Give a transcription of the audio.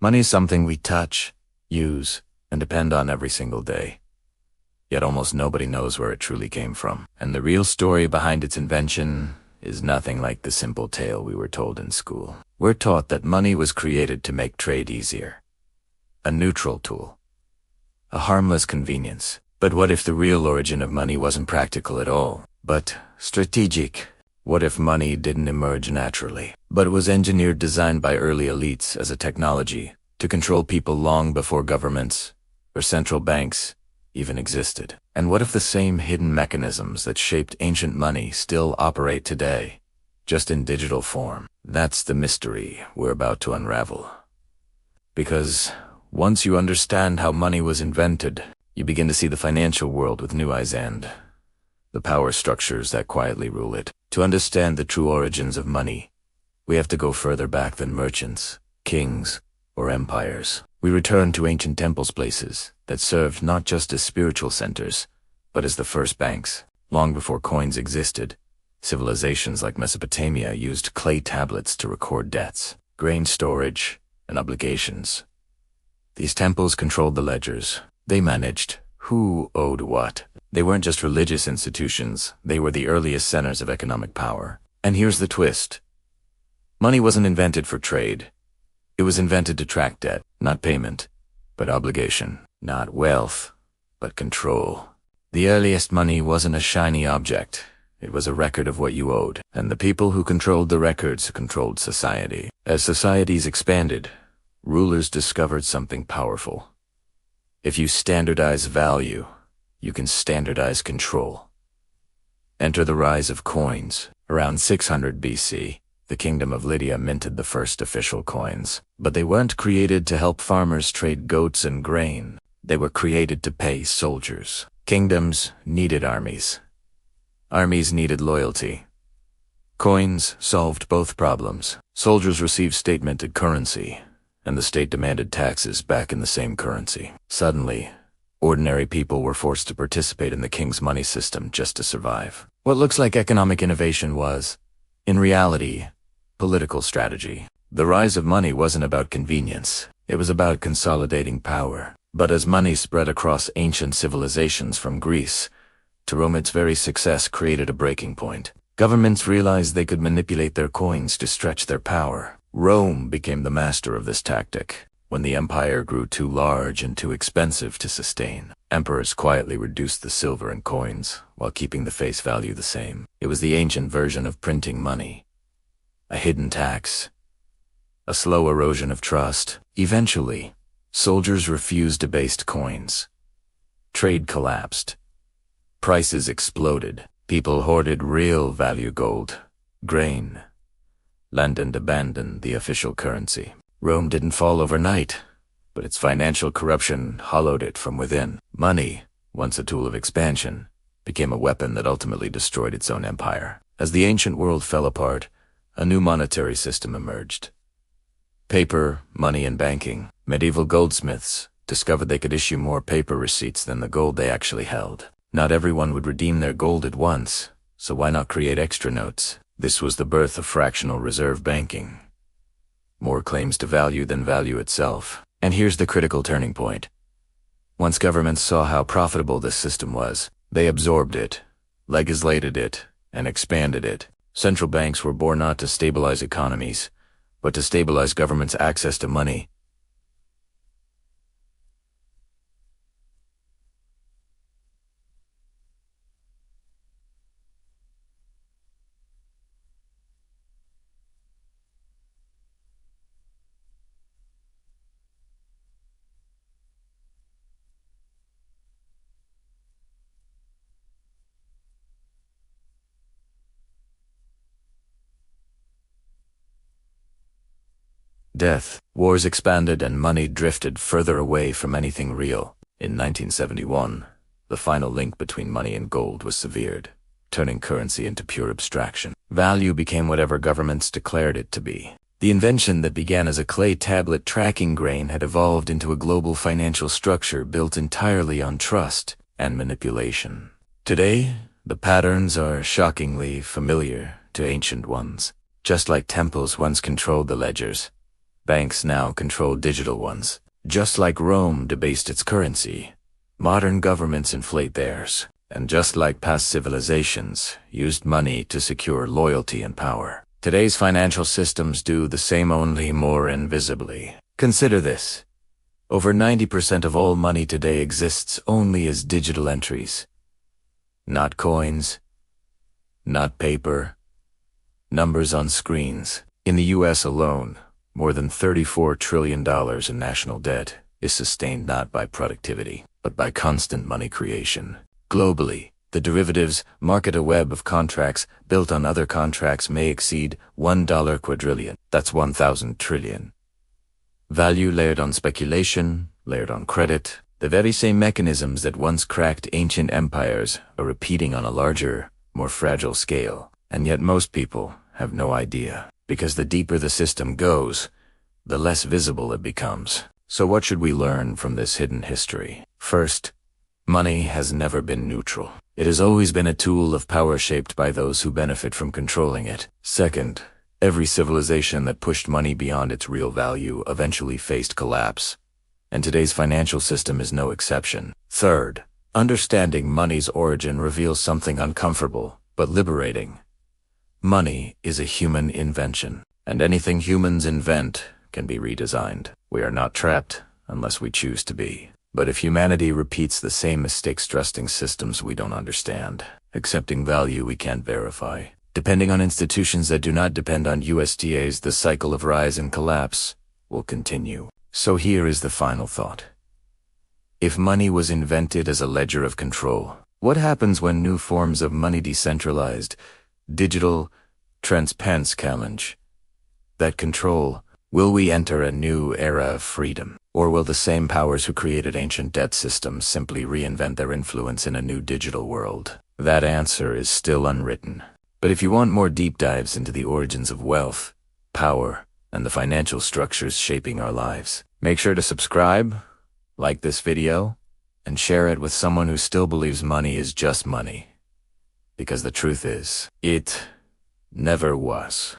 Money is something we touch, use, and depend on every single day. Yet almost nobody knows where it truly came from. And the real story behind its invention is nothing like the simple tale we were told in school. We're taught that money was created to make trade easier. A neutral tool. A harmless convenience. But what if the real origin of money wasn't practical at all, but strategic? What if money didn't emerge naturally, but was engineered, designed by early elites as a technology to control people long before governments or central banks even existed? And what if the same hidden mechanisms that shaped ancient money still operate today, just in digital form? That's the mystery we're about to unravel. Because once you understand how money was invented, you begin to see the financial world with new eyes and the power structures that quietly rule it. To understand the true origins of money, we have to go further back than merchants, kings, or empires. We return to ancient temples, places that served not just as spiritual centers, but as the first banks. Long before coins existed, civilizations like Mesopotamia used clay tablets to record debts, grain storage, and obligations. These temples controlled the ledgers. They managed who owed what. They weren't just religious institutions, they were the earliest centers of economic power. And here's the twist. Money wasn't invented for trade. It was invented to track debt, not payment, but obligation. Not wealth, but control. The earliest money wasn't a shiny object. It was a record of what you owed, and the people who controlled the records controlled society. As societies expanded, rulers discovered something powerful. If you standardize value, you can standardize control. Enter the rise of coins. Around 600 BC, the kingdom of Lydia minted the first official coins. But they weren't created to help farmers trade goats and grain. They were created to pay soldiers. Kingdoms needed armies. Armies needed loyalty. Coins solved both problems. Soldiers received state-minted currency, and the state demanded taxes back in the same currency. Suddenly, ordinary people were forced to participate in the king's money system just to survive. What looks like economic innovation was, in reality, political strategy. The rise of money wasn't about convenience. It was about consolidating power. But as money spread across ancient civilizations from Greece to Rome, its very success created a breaking point. Governments realized they could manipulate their coins to stretch their power. Rome became the master of this tactic. When the empire grew too large and too expensive to sustain, emperors quietly reduced the silver and coins while keeping the face value the same. It was the ancient version of printing money. A hidden tax. A slow erosion of trust. Eventually, soldiers refused debased coins. Trade collapsed. Prices exploded. People hoarded real value: gold, grain, land, and abandoned the official currency. Rome didn't fall overnight, but its financial corruption hollowed it from within. Money, once a tool of expansion, became a weapon that ultimately destroyed its own empire. As the ancient world fell apart, a new monetary system emerged. Paper, money, and banking. Medieval goldsmiths discovered they could issue more paper receipts than the gold they actually held. Not everyone would redeem their gold at once, so why not create extra notes? This was the birth of fractional reserve banking. More claims to value than value itself. And here's the critical turning point. Once governments saw how profitable this system was, they absorbed it, legislated it, and expanded it. Central banks were born not to stabilize economies, but to stabilize governments' access to money. Death, wars expanded, and money drifted further away from anything real. In 1971, the final link between money and gold was severed, turning currency into pure abstraction. Value became whatever governments declared it to be. The invention that began as a clay tablet tracking grain had evolved into a global financial structure built entirely on trust and manipulation. Today, the patterns are shockingly familiar to ancient ones. Just like temples once controlled the ledgers, Banks now control digital ones. Just like Rome debased its currency, modern governments inflate theirs. And just like past civilizations used money to secure loyalty and power, today's financial systems do the same, only more invisibly. Consider this. Over 90% of all money today exists only as digital entries. Not coins, not paper, numbers on screens. In the US alone, more than $34 trillion in national debt is sustained not by productivity, but by constant money creation. Globally, the derivatives market, a web of contracts built on other contracts, may exceed $1 quadrillion. That's 1,000 trillion. Value layered on speculation, layered on credit. The very same mechanisms that once cracked ancient empires are repeating on a larger, more fragile scale. And yet most people have no idea, because the deeper the system goes, the less visible it becomes. So what should we learn from this hidden history? First, money has never been neutral. It has always been a tool of power shaped by those who benefit from controlling it. Second, every civilization that pushed money beyond its real value eventually faced collapse, and today's financial system is no exception. Third, understanding money's origin reveals something uncomfortable but liberating. Money is a human invention, and anything humans invent can be redesigned. We are not trapped unless we choose to be. But if humanity repeats the same mistakes, trusting systems we don't understand, accepting value we can't verify, depending on institutions that do not depend on USDAs, the cycle of rise and collapse will continue. So here is the final thought. If money was invented as a ledger of control, what happens when new forms of money, decentralized, digital, transparent, challenge that control? Will we enter a new era of freedom? Or will the same powers who created ancient debt systems simply reinvent their influence in a new digital world? That answer is still unwritten. But if you want more deep dives into the origins of wealth, power, and the financial structures shaping our lives, make sure to subscribe, like this video, and share it with someone who still believes money is just money. Because the truth is, it never was.